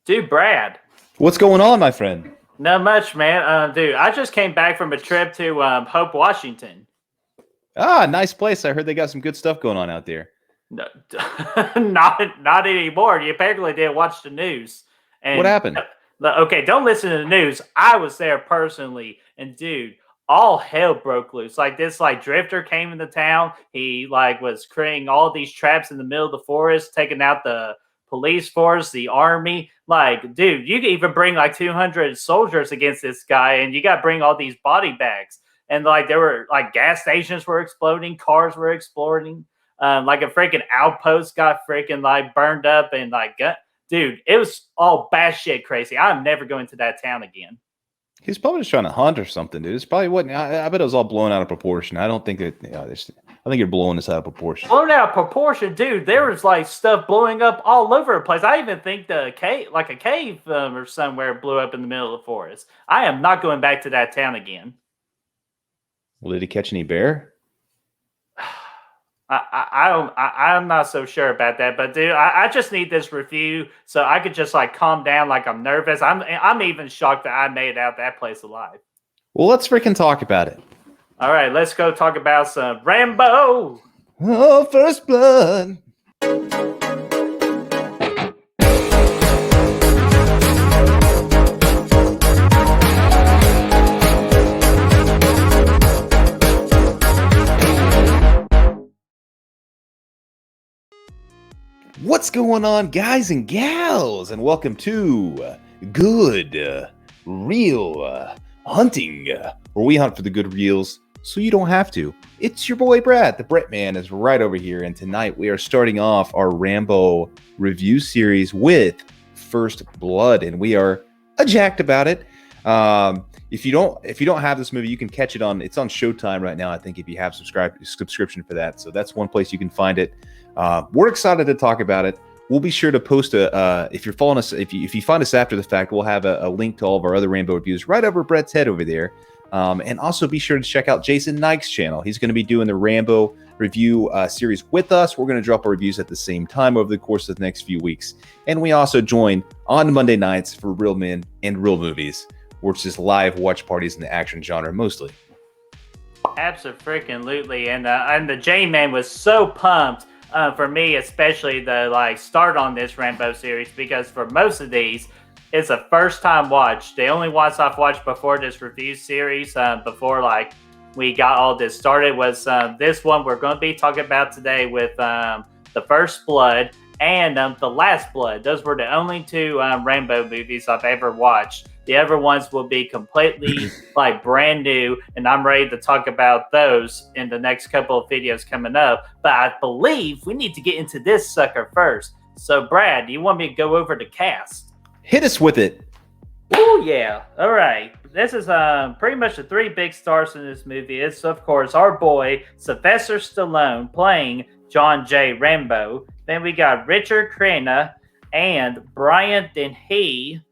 Dude, Brad. What's going on, my friend? Not much, man. Dude, I just came back from a trip to Hope, Washington. Nice place. I heard they got some good stuff going on out there. No, not anymore. You apparently didn't watch the news. What And happened? okay, don't listen to the news. I was there personally, and dude, all hell broke loose. Like this, drifter came into town. He was creating all these traps in the middle of the forest, taking out the police force, the army. Like, dude, you can even bring like 200 soldiers against this guy, and you got to bring all these body bags. And there were gas stations were exploding, cars were exploding. Like a freaking outpost got freaking burned up and dude, it was all batshit crazy. I'm never going to that town again. He's probably just trying to hunt or something, dude. It's probably wasn't. I bet it was all blown out of proportion. I don't think that. I think you're blowing this out of proportion. Blown out of proportion, dude. There was stuff blowing up all over the place. I even think a cave or somewhere blew up in the middle of the forest. I am not going back to that town again. Well, did he catch any bear? I'm not so sure about that, but dude, I just need this review so I could just calm down. I'm nervous. I'm even shocked that I made it out that place alive. Well, let's freaking talk about it. All right, let's go talk about some Rambo. Oh, First Blood. What's going on, guys and gals, and welcome to Good Real Hunting, where we hunt for the good reels so you don't have to. It's your boy Brad. The Brett Man is right over here, and tonight we are starting off our Rambo review series with First Blood, and we are jacked about it. If you don't have this movie, you can catch it it's on Showtime right now, I think, if you have subscription for that. So that's one place you can find it. We're excited to talk about it. We'll be sure to post if you're following us, if you find us after the fact, we'll have a link to all of our other Rambo reviews right over Brett's head over there. And also be sure to check out Jason Nike's channel. He's going to be doing the Rambo review series with us. We're going to drop our reviews at the same time over the course of the next few weeks. And we also join on Monday nights for Real Men and Real Movies, which is live watch parties in the action genre mostly. Absolutely. And the J-Man was so pumped. For me, especially the start on this Rambo series, because for most of these, it's a first time watch. The only ones I've watched before this review series, before we got all this started, was this one we're going to be talking about today with The First Blood and The Last Blood. Those were the only two Rambo movies I've ever watched. The other ones will be completely brand new, and I'm ready to talk about those in the next couple of videos coming up. But I believe we need to get into this sucker first. So, Brad, do you want me to go over the cast? Hit us with it. Oh yeah! All right. This is pretty much the three big stars in this movie. It's of course our boy Sylvester Stallone playing John J. Rambo. Then we got Richard Crenna and Brian Dennehy.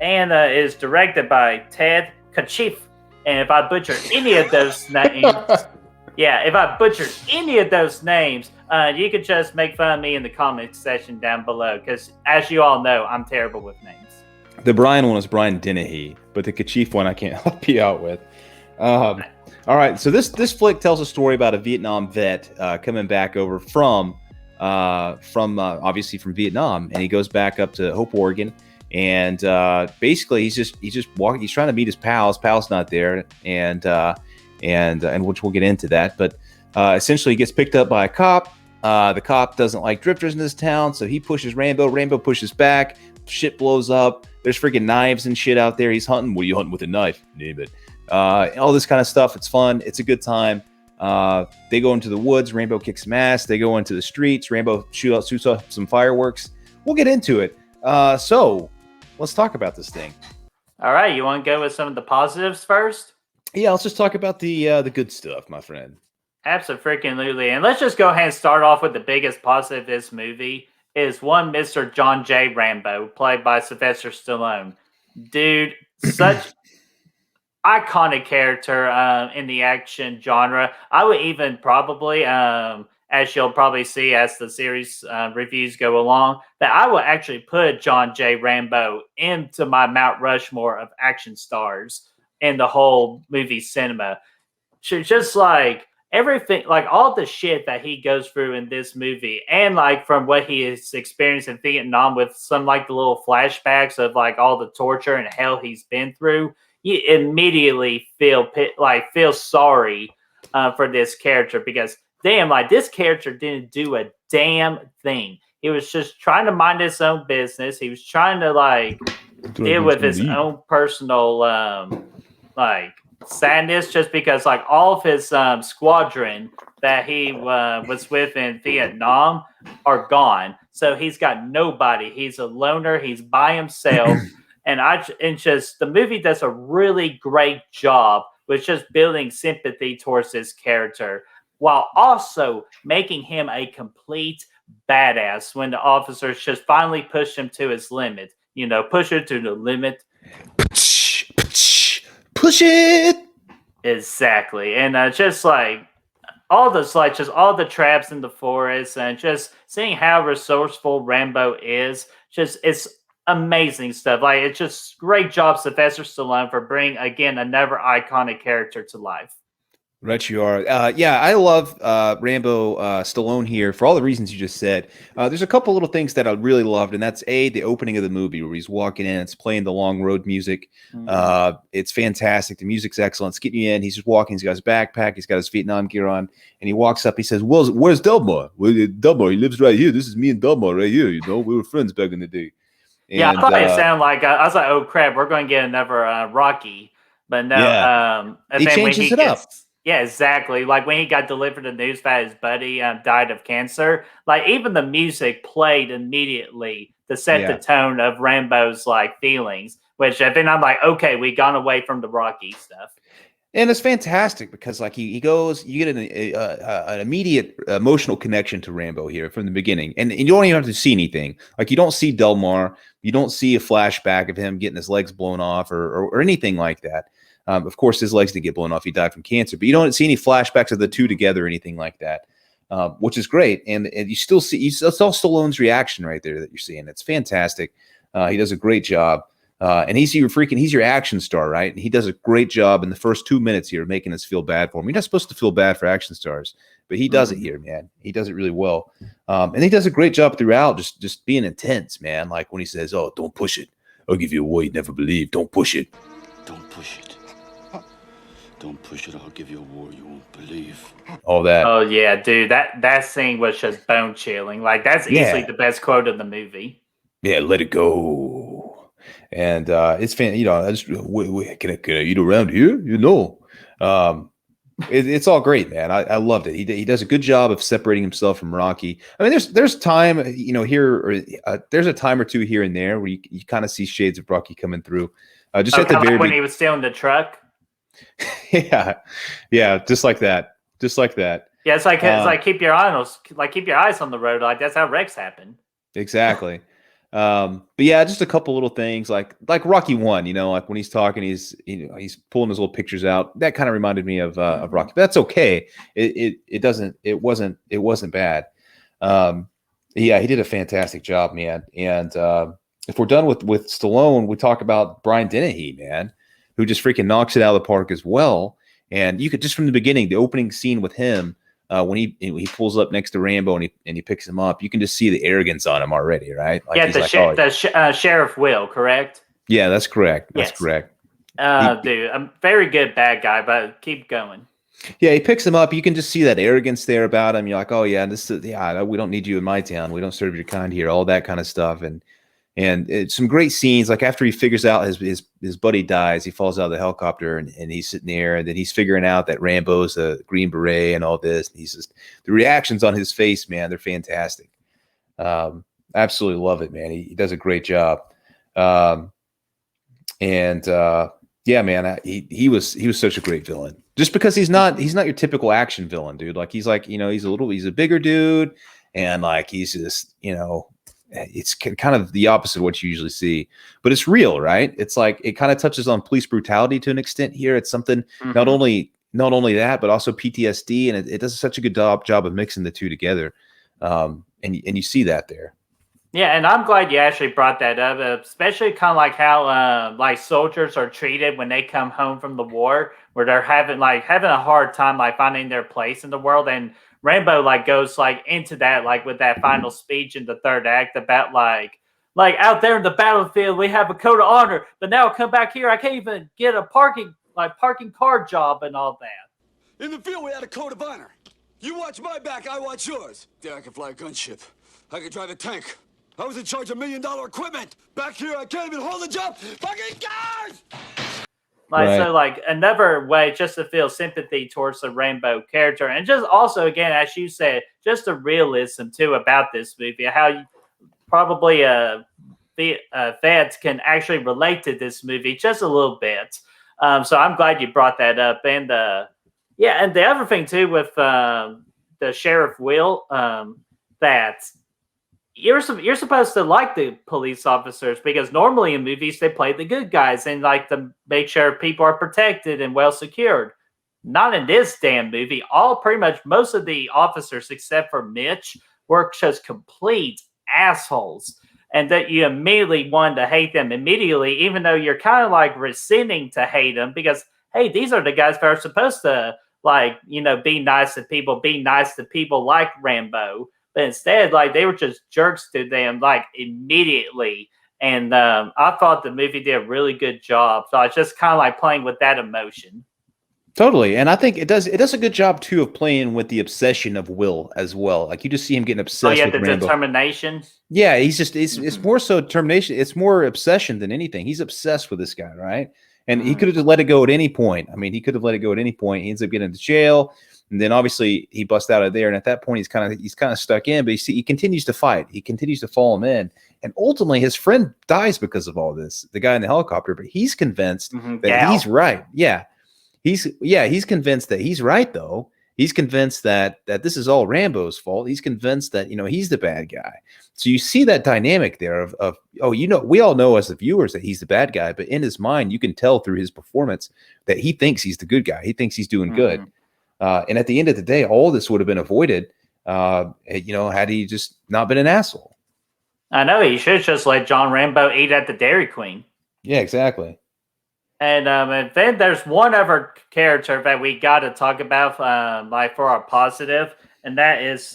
And is directed by Ted Kachif. And if I butcher any of those names, you could just make fun of me in the comments section down below. Because as you all know, I'm terrible with names. The Brian one is Brian Dennehy, but the Kachif one I can't help you out with. All right, so this flick tells a story about a Vietnam vet coming back over from obviously from Vietnam, and he goes back up to Hope, Oregon. And basically, he's just walking. He's trying to meet his pals. Pal's not there, and which we'll get into that. But essentially, he gets picked up by a cop. The cop doesn't like drifters in this town, so he pushes Rambo. Rambo pushes back. Shit blows up. There's freaking knives and shit out there. He's hunting. What are you hunting with a knife? Name it. All this kind of stuff. It's fun. It's a good time. They go into the woods. Rambo kicks some ass. They go into the streets. Rambo shoots off some fireworks. We'll get into it. So. Let's talk about this thing. All right, you want to go with some of the positives first? Yeah, let's just talk about the good stuff, my friend. Absolutely. And let's just go ahead and start off with the biggest positive of this movie is one Mr. John J. Rambo, played by Sylvester Stallone. Dude, such iconic character in the action genre. I would even probably as you'll probably see as the series reviews go along, that I will actually put John J. Rambo into my Mount Rushmore of action stars in the whole movie cinema. Just like everything, like all the shit that he goes through in this movie, and like from what he has experienced in Vietnam with some like the little flashbacks of like all the torture and hell he's been through, you immediately feel sorry for this character because damn, like this character didn't do a damn thing. He was just trying to mind his own business. He was trying to like deal with his own personal like sadness just because like all of his squadron that he was with in Vietnam are gone. So he's got nobody. He's a loner. He's by himself. And just the movie does a really great job with just building sympathy towards this character while also making him a complete badass when the officers just finally push him to his limit. You know, push it to the limit. Push it. Exactly. And just like all the traps in the forest and just seeing how resourceful Rambo is, just it's amazing stuff. Like it's just great job, Sylvester Stallone, for bringing again another iconic character to life. Right, you are. Yeah, I love Rambo Stallone here for all the reasons you just said. There's a couple little things that I really loved, and that's the opening of the movie where he's walking in. It's playing the Long Road music. It's fantastic. The music's excellent. It's getting you in. He's just walking. He's got his backpack. He's got his Vietnam gear on, and he walks up. He says, "Well, where's Delmar? Delmar, he lives right here. This is me and Delmar right here. You know, we were friends back in the day." And, yeah, I thought it sounded like I was like, "Oh crap, we're going to get another Rocky," but no. Yeah. He changes it up. Yeah, exactly. Like when he got delivered the news that his buddy died of cancer, like even the music played immediately to set the tone of Rambo's like feelings. Which then I'm like, okay, we gone away from the Rocky stuff. And it's fantastic because like he goes, you get an immediate emotional connection to Rambo here from the beginning, and you don't even have to see anything. Like you don't see Delmar, you don't see a flashback of him getting his legs blown off or anything like that. Of course, his legs didn't get blown off. He died from cancer, but you don't see any flashbacks of the two together or anything like that, which is great. And you still see, it's all Stallone's reaction right there that you're seeing. It's fantastic. He does a great job. And he's your action star, right? And he does a great job in the first 2 minutes here, making us feel bad for him. You're not supposed to feel bad for action stars, but he does it here, man. He does it really well. And he does a great job throughout, just being intense, man. Like when he says, "Oh, don't push it. I'll give you a war you never believed. Don't push it. Don't push it. Don't push it, I'll give you a war you won't believe." All that. Oh yeah, dude, that scene was just bone chilling. Like that's easily the best quote of the movie. Yeah, let it go. And it's fan. You know, can I eat around here? You know, it's all great, man. I loved it. He does a good job of separating himself from Rocky. I mean, there's time, you know, here there's a time or two here and there where you kind of see shades of Rocky coming through. Just at the very when he was still in the truck. yeah, just like that. Yeah, it's like keep your eyes on the road. Like that's how wrecks happen. Exactly. But yeah, just a couple little things like Rocky 1, you know, like when he's talking, he's pulling his little pictures out. That kind of reminded me of Rocky. But that's okay. It wasn't bad. Yeah, he did a fantastic job, man. And if we're done with Stallone, we talk about Brian Dennehy, man, who just freaking knocks it out of the park as well. And you could just from the beginning, the opening scene with him, when he pulls up next to Rambo and he picks him up, you can just see the arrogance on him already, right? Like yeah, the Sheriff Will, correct? Yeah, that's correct. That's correct. Dude, I'm very good bad guy, but keep going. Yeah, he picks him up. You can just see that arrogance there about him. You're like, oh yeah, we don't need you in my town. We don't serve your kind here. All that kind of stuff. And it's some great scenes. Like after he figures out his buddy dies, he falls out of the helicopter and he's sitting there, and then he's figuring out that Rambo's a Green Beret and all this. And he's just the reactions on his face, man, they're fantastic. Absolutely love it, man. He does a great job. Yeah, man, he was such a great villain. Just because he's not your typical action villain, dude. Like he's like, you know, he's a bigger dude, and like he's just, you know, it's kind of the opposite of what you usually see, but it's real, right? It's like it kind of touches on police brutality to an extent here. It's something not only not only that, but also PTSD, and it does such a good job of mixing the two together. And you see that there. Yeah, and I'm glad you actually brought that up, especially kind of like how like soldiers are treated when they come home from the war, where they're having a hard time like finding their place in the world. And Rambo like goes like into that like with that final speech in the third act about like out there in the battlefield we have a code of honor, but now I come back here I can't even get a parking car job and all that. In the field, we had a code of honor. You watch my back, I watch yours. There, I can fly a gunship. I can drive a tank. I was in charge of $1 million equipment. Back here, I can't even hold a job. Fucking guys! So like another way just to feel sympathy towards the Rambo character, and just also again, as you said, just the realism too about this movie, how you probably fans can actually relate to this movie just a little bit. So I'm glad you brought that up. And yeah, and the other thing too with the Sheriff Will, that you're supposed to like the police officers because normally in movies they play the good guys and like to make sure people are protected and well secured. Not in this damn movie. Pretty much most of the officers except for Mitch were just complete assholes, and that you immediately wanted to hate them immediately, even though you're kind of like resenting to hate them because hey, these are the guys that are supposed to like be nice to people like Rambo. But instead, like they were just jerks to them, like immediately. And I thought the movie did a really good job. So I was just kind of like playing with that emotion. Totally, and I think it does a good job too of playing with the obsession of Will as well. Like you just see him getting obsessed. Oh yeah, with the Rambo. determination. Yeah, it's more so determination. It's more obsession than anything. He's obsessed with this guy, right? And he could have just let it go at any point. I mean, he could have let it go at any point. He ends up getting into jail. And then obviously he busts out of there, and at that point he's kind of stuck in. But you see, he continues to fight. He continues to follow him in, and ultimately his friend dies because of all this. The guy in the helicopter, but he's convinced that he's right. He's convinced that he's right though. He's convinced that this is all Rambo's fault. He's convinced that he's the bad guy. So you see that dynamic there of we all know as the viewers that he's the bad guy, but in his mind you can tell through his performance that he thinks he's the good guy. He thinks he's doing good. And at the end of the day, all this would have been avoided, had he just not been an asshole. I know he should just let John Rambo eat at the Dairy Queen. Yeah, exactly. And then there's one other character that we got to talk about, like for our positive, and that is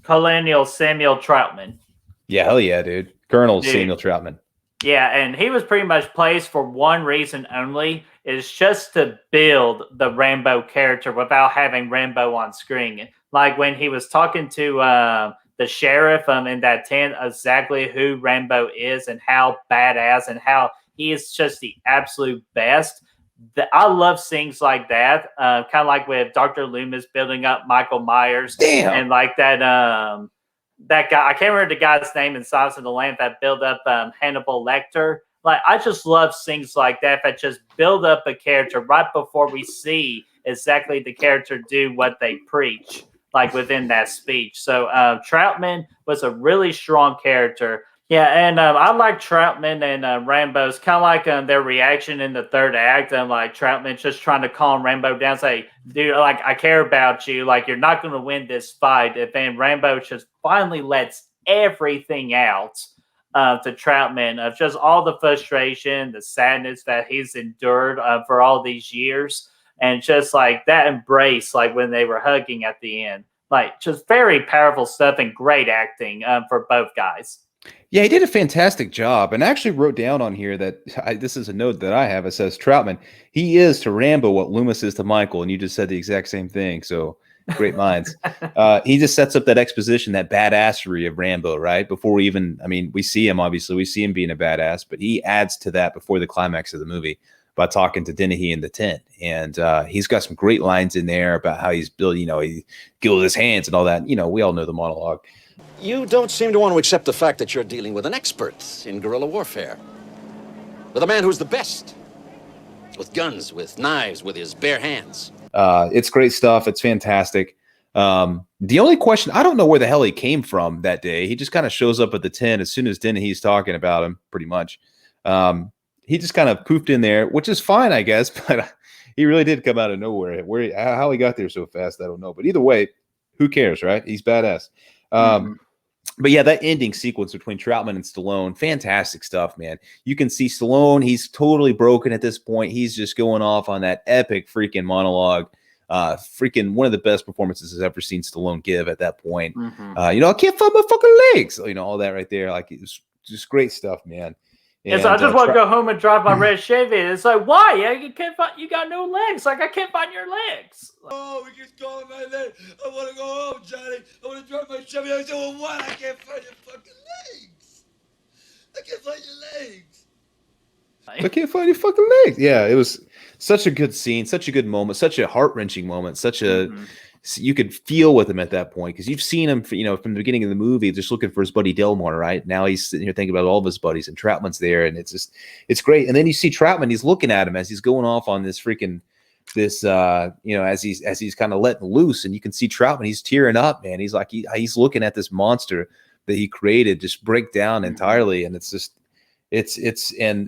Colonel Samuel Troutman. Yeah, hell yeah, dude. Colonel Samuel Troutman. Yeah, and he was pretty much placed for one reason only, is just to build the Rambo character without having Rambo on screen. Like when he was talking to the sheriff in that tent, exactly who Rambo is and how badass and how he is just the absolute best. I love scenes like that, kind of like with Dr. Loomis building up Michael Myers. Damn. And like that guy, I can't remember the guy's name in Silence of the Lambs that built up Hannibal Lecter. Like, I just love things like that just build up a character right before we see exactly the character do what they preach, like within that speech. So Troutman was a really strong character. Yeah, and I like Troutman and Rambo's kind of like their reaction in the third act. And like Troutman just trying to calm Rambo down, say, dude, like, I care about you. Like, you're not going to win this fight. And Rambo just finally lets everything out to Troutman of just all the frustration, the sadness that he's endured for all these years. And just like that embrace, like when they were hugging at the end, like just very powerful stuff and great acting for both guys. Yeah, he did a fantastic job, and I actually wrote down on here that this is a note that I have. It says Troutman, he is to Rambo what Loomis is to Michael, and you just said the exact same thing. So great minds. He just sets up that exposition, that badassery of Rambo, right? Before we even, we see him, obviously. We see him being a badass, but he adds to that before the climax of the movie by talking to Dennehy in the tent. And he's got some great lines in there about how he's built, he gills his hands and all that. We all know the monologue. You don't seem to want to accept the fact that you're dealing with an expert in guerrilla warfare. With a man who's the best. With guns, with knives, with his bare hands. It's great stuff. It's fantastic. The only question, I don't know where the hell he came from that day. He just kind of shows up at the tent as soon as Dennehy's talking about him, pretty much. He just kind of poofed in there, which is fine, I guess. But He really did come out of nowhere. How he got there so fast, I don't know. But either way, who cares, right? He's badass. But yeah, that ending sequence between Troutman and Stallone, fantastic stuff, man. You can see Stallone, he's totally broken at this point. He's just going off on that epic freaking monologue. Freaking one of the best performances I've ever seen Stallone give at that point. I can't find my fucking legs. All that right there. Like, it was just great stuff, man. And so I just want to go home and drive my red Chevy. It's like, why? You can't find. You got no legs. Like, I can't find your legs. Oh, we just calling my leg. I want to go home, Johnny. I want to drive my Chevy. I said, well, what? I can't find your fucking legs. I can't find your legs. I can't find your fucking legs. Yeah, it was such a good scene, such a good moment, such a heart-wrenching moment, such a you could feel with him at that point because you've seen him, from the beginning of the movie, just looking for his buddy Delmar, right? Now he's sitting here thinking about all of his buddies, and Troutman's there, and it's great. And then you see Troutman, he's looking at him as he's going off on this as he's kind of letting loose, and you can see Troutman, he's tearing up, man. He's like, he's looking at this monster that he created just break down entirely, and it's just. Essentially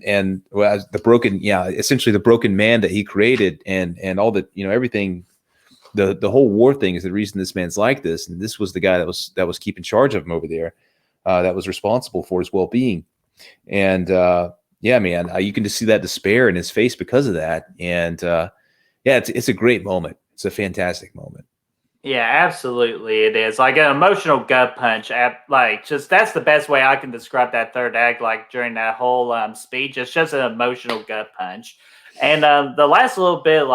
the broken man that he created, and all the everything, the whole war thing is the reason this man's like this, and this was the guy that was keeping charge of him over there, that was responsible for his well-being, and man, you can just see that despair in his face because of that, and it's a great moment. It's a fantastic moment. Yeah, absolutely, it is like an emotional gut punch. That's the best way I can describe that third act. Like during that whole speech, it's just an emotional gut punch. And the last little bit,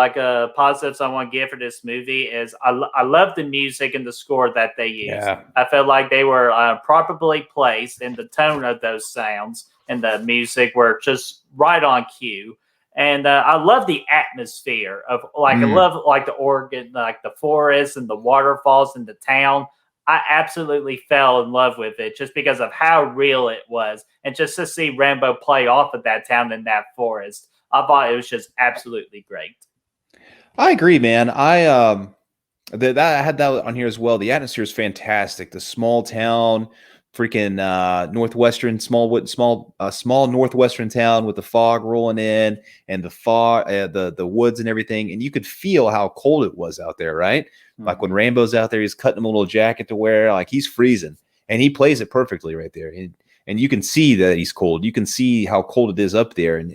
positives I want to give for this movie is I love the music and the score that they used. Yeah. I felt like they were properly placed, and the tone of those sounds and the music were just right on cue. And I love the atmosphere of I love the Oregon, like the forest and the waterfalls and the town. I absolutely fell in love with it just because of how real it was. And just to see Rambo play off of that town and that forest, I thought it was just absolutely great. I agree, man. I had that on here as well. The atmosphere is fantastic. The small town, freaking small northwestern town with the fog rolling in and the woods and everything, and you could feel how cold it was out there, right? Like when Rambo's out there, he's cutting him a little jacket to wear, like he's freezing, and he plays it perfectly right there. And you can see that he's cold. You can see how cold it is up there, and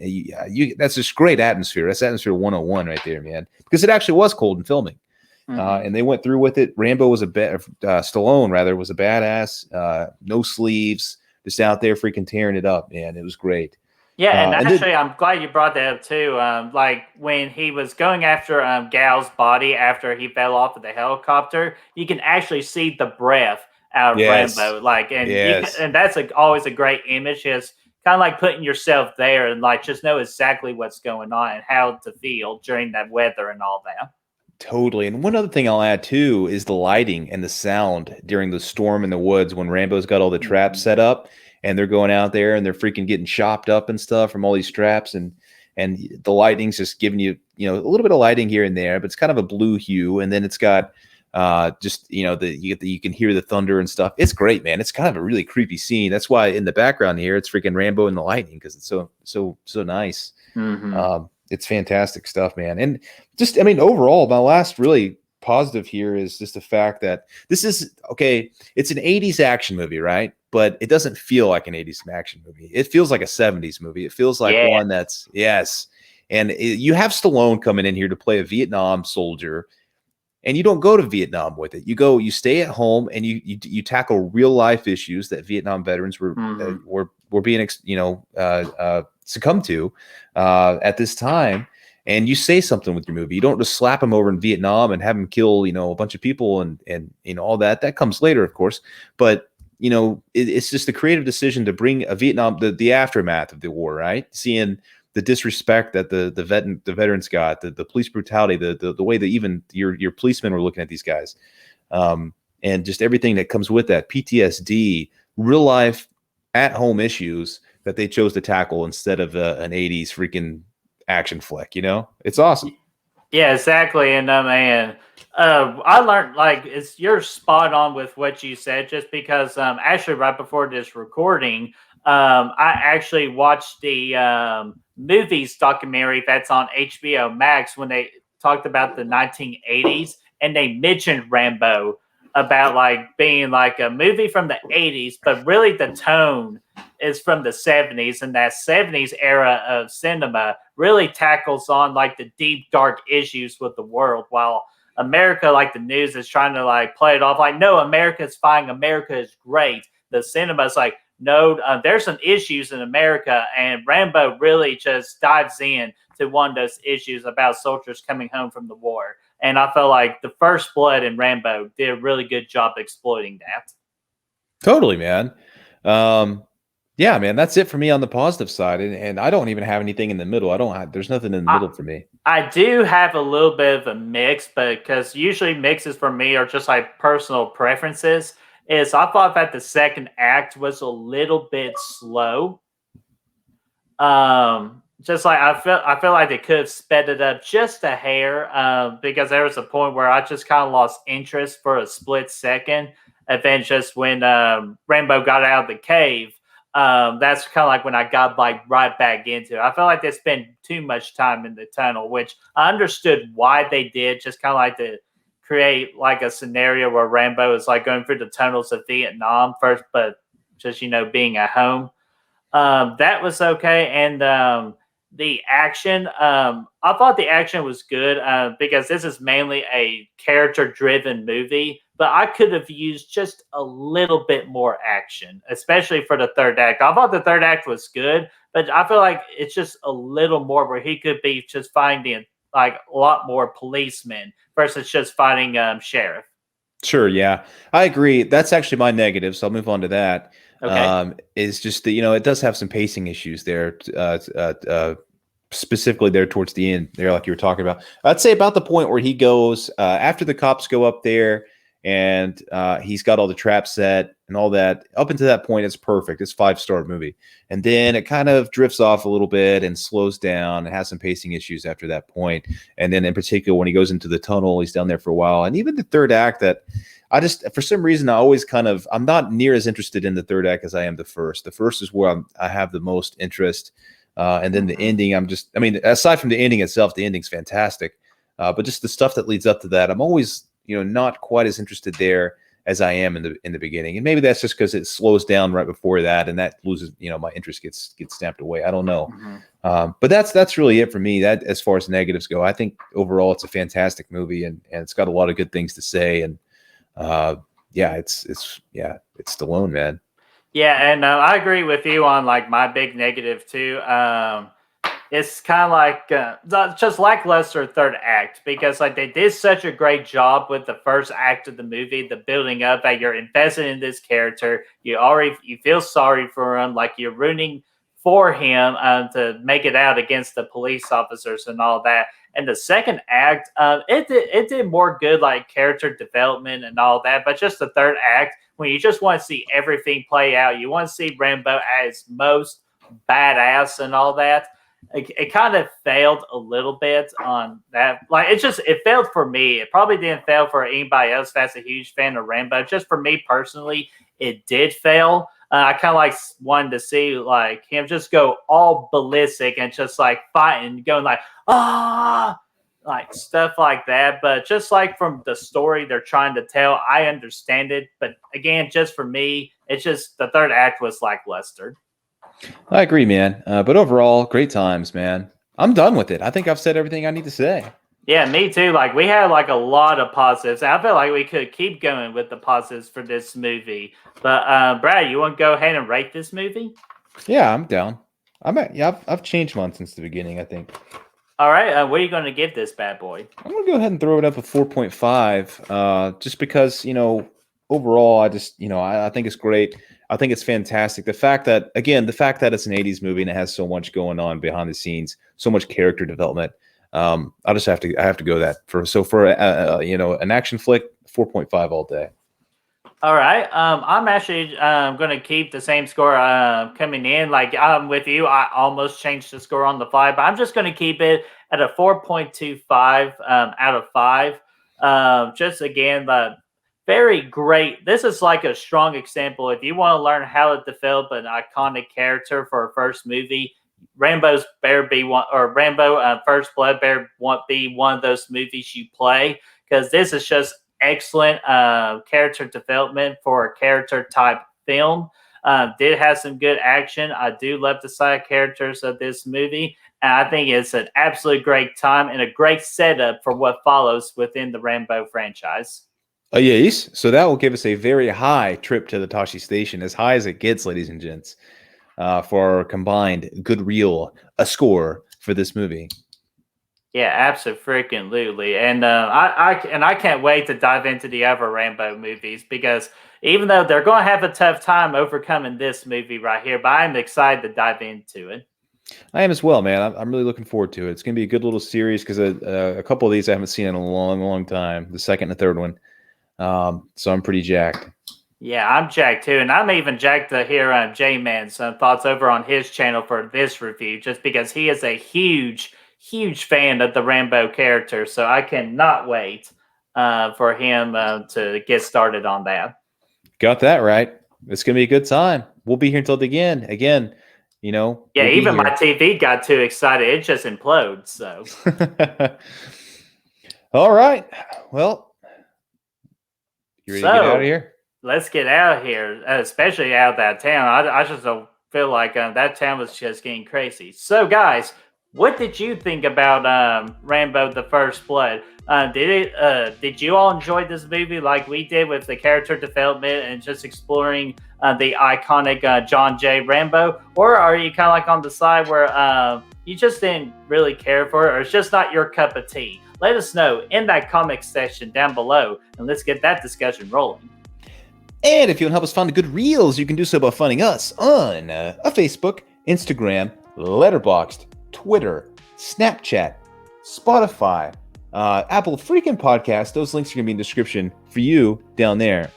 that's just great atmosphere. That's atmosphere 101 right there, man. Because it actually was cold in filming. And they went through with it. Rambo was Stallone rather was a badass. No sleeves, just out there freaking tearing it up, man. It was great. Yeah, and actually, I'm glad you brought that up too. Like when he was going after Gal's body after he fell off of the helicopter, you can actually see the breath out of Rambo. And that's always a great image. Just kind of like putting yourself there and just know exactly what's going on and how to feel during that weather and all that. Totally. And one other thing I'll add too is the lighting and the sound during the storm in the woods when Rambo's got all the traps set up and they're going out there and they're freaking getting chopped up and stuff from all these traps, and the lighting's just giving you, a little bit of lighting here and there, but it's kind of a blue hue, and then it's got you can hear the thunder and stuff. It's great, man. It's kind of a really creepy scene. That's why in the background here it's freaking Rambo and the lightning, because it's so nice. It's fantastic stuff, man. And just, overall, my last really positive here is just the fact that this is, okay, it's an 80s action movie, right? But it doesn't feel like an 80s action movie. It feels like a 70s movie. It feels like one that's, yes. And you have Stallone coming in here to play a Vietnam soldier, and you don't go to Vietnam with it. You stay at home, and you tackle real life issues that Vietnam veterans were being, succumb to at this time, and you say something with your movie. You don't just slap him over in Vietnam and have him kill a bunch of people and all that comes later, of course, but it's just a creative decision to bring a Vietnam, the aftermath of the war, right? Seeing the disrespect that the veterans got, the police brutality, the way that even your policemen were looking at these guys, and just everything that comes with that, PTSD, real life at home issues that they chose to tackle instead of an 80s freaking action flick. It's awesome. Yeah, exactly. And I learned you're spot on with what you said, just because actually right before this recording, I actually watched the movies documentary that's on HBO Max when they talked about the 1980s, and they mentioned Rambo about like being like a movie from the 80s, but really the tone is from the 70s, and that 70s era of cinema really tackles on like the deep dark issues with the world, while America, like the news, is trying to like play it off like, no, America's fine, America is great. The cinema is like, no, there's some issues in America, and Rambo really just dives in to one of those issues about soldiers coming home from the war. And I felt like the First Blood in Rambo did a really good job exploiting that. Totally, man. Yeah, man, that's it for me on the positive side, and I don't even have anything in the middle. There's nothing in the middle for me. I do have a little bit of a mix, but because usually mixes for me are just like personal preferences. Is I thought that the second act was a little bit slow. Just like I feel like they could have sped it up just a hair. Because there was a point where I just kind of lost interest for a split second, and then just when Rambo got out of the cave, that's kind of like when I got like right back into it. I felt like they spent too much time in the tunnel, which I understood why they did, just kind of like to create like a scenario where Rambo is like going through the tunnels of Vietnam first, but just being at home. That was okay, and the action. I thought the action was good because this is mainly a character-driven movie. But I could have used just a little bit more action, especially for the third act. I thought the third act was good, but I feel like it's just a little more where he could be just finding like a lot more policemen versus just fighting sheriff. Sure, yeah, I agree. That's actually my negative, so I'll move on to that. Okay. Is just that it does have some pacing issues there, specifically there towards the end, there, like you were talking about. I'd say about the point where he goes after the cops go up there, and he's got all the traps set and all that. Up until that point, it's perfect. It's 5-star movie, and then it kind of drifts off a little bit and slows down and has some pacing issues after that point. And then, in particular, when he goes into the tunnel, he's down there for a while, and even the third act that. I just, for some reason, I'm not near as interested in the third act as I am the first. The first is where I have the most interest. And then the ending, aside from the ending itself, the ending's fantastic. But just the stuff that leads up to that, I'm always, not quite as interested there as I am in the beginning. And maybe that's just because it slows down right before that, and that loses, my interest gets snapped away. I don't know. But that's really it for me. That, as far as negatives go, I think overall it's a fantastic movie, and it's got a lot of good things to say. And it's Stallone, man. Yeah, and I agree with you on like my big negative too. It's kind of like just lackluster third act because like they did such a great job with the first act of the movie, the building up that you're invested in this character. You feel sorry for him, like you're rooting for him to make it out against the police officers and all that. And the second act, it did more good like character development and all that. But just the third act, when you just want to see everything play out, you want to see Rambo as most badass and all that. It kind of failed a little bit on that. Like it failed for me. It probably didn't fail for anybody else that's a huge fan of Rambo. Just for me personally, it did fail. I kind of like wanted to see like him just go all ballistic and just like fighting, going like like stuff like that. But just like from the story they're trying to tell, I understand it. But again, just for me, it's just the third act was lackluster. I agree, man. But overall, great times, man. I'm done with it. I think I've said everything I need to say. Yeah, me too. Like we had like a lot of positives. I feel like we could keep going with the positives for this movie. But Brad, you want to go ahead and rate this movie? Yeah, I'm down. I've changed mine since the beginning, I think. All right. What are you going to give this bad boy? I'm gonna go ahead and throw it up a 4.5. Just because overall, I just I think it's great. I think it's fantastic. The fact that it's an 80s movie and it has so much going on behind the scenes, so much character development. I have to go that for an action flick, 4.5 all day. All right. I'm actually going to keep the same score coming in. Like I'm with you. I almost changed the score on the fly, but I'm just going to keep it at a 4.25 out of 5. Just again, very great. This is like a strong example. If you want to learn how to develop an iconic character for a first movie, Rambo's better be one, or Rambo First Blood better be one of those movies you play, because this is just excellent character development for a character type film. Did have some good action. I do love the side characters of this movie, and I think it's an absolute great time and a great setup for what follows within the Rambo franchise. Yes. So that will give us a very high trip to the Tosche station, as high as it gets, ladies and gents, for our combined good reel a score for this movie. Yeah, absolutely. And I can't wait to dive into the other Rambo movies, because even though they're going to have a tough time overcoming this movie right here, but I'm excited to dive into it. I am as well, man. I'm really looking forward to it. It's going to be a good little series, because a couple of these I haven't seen in a long time. The second and the third one. So I'm pretty jacked. Yeah, I'm jacked too, and I'm even jacked to hear J-Man's thoughts over on his channel for this review, just because he is a huge fan of the Rambo character. So I cannot wait for him to get started on that. Got that right. It's gonna be a good time. We'll be here until the end. Again, you know. Yeah, we'll even my TV got too excited; it just implodes. So. All right. Well, you ready to get out of here? Let's get out of here, especially out of that town. I just don't feel like that town was just getting crazy. So, guys, what did you think about Rambo: The First Blood? Did you all enjoy this movie like we did, with the character development and just exploring the iconic John J. Rambo? Or are you kind of like on the side where you just didn't really care for it, or it's just not your cup of tea? Let us know in that comment section down below, and let's get that discussion rolling. And if you want to help us find the good reels, you can do so by finding us on Facebook, Instagram, Letterboxd, Twitter, Snapchat, Spotify, Apple freaking Podcast. Those links are going to be in the description for you down there.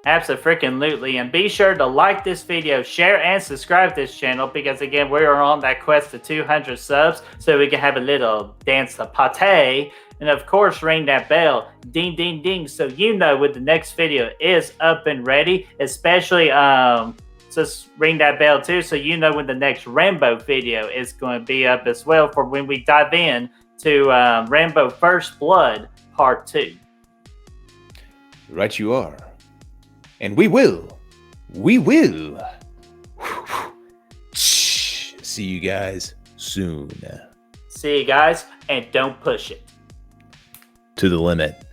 Absolutely. And be sure to like this video, share, and subscribe to this channel, because again, we are on that quest to 200 subs, so we can have a little dance to pate. And of course, ring that bell, ding, ding, ding, so you know when the next video is up and ready. Especially, just ring that bell too, so you know when the next Rambo video is going to be up as well, for when we dive in to Rambo First Blood Part 2. Right you are. And we will see you guys soon. See you guys, and don't push it to the limit.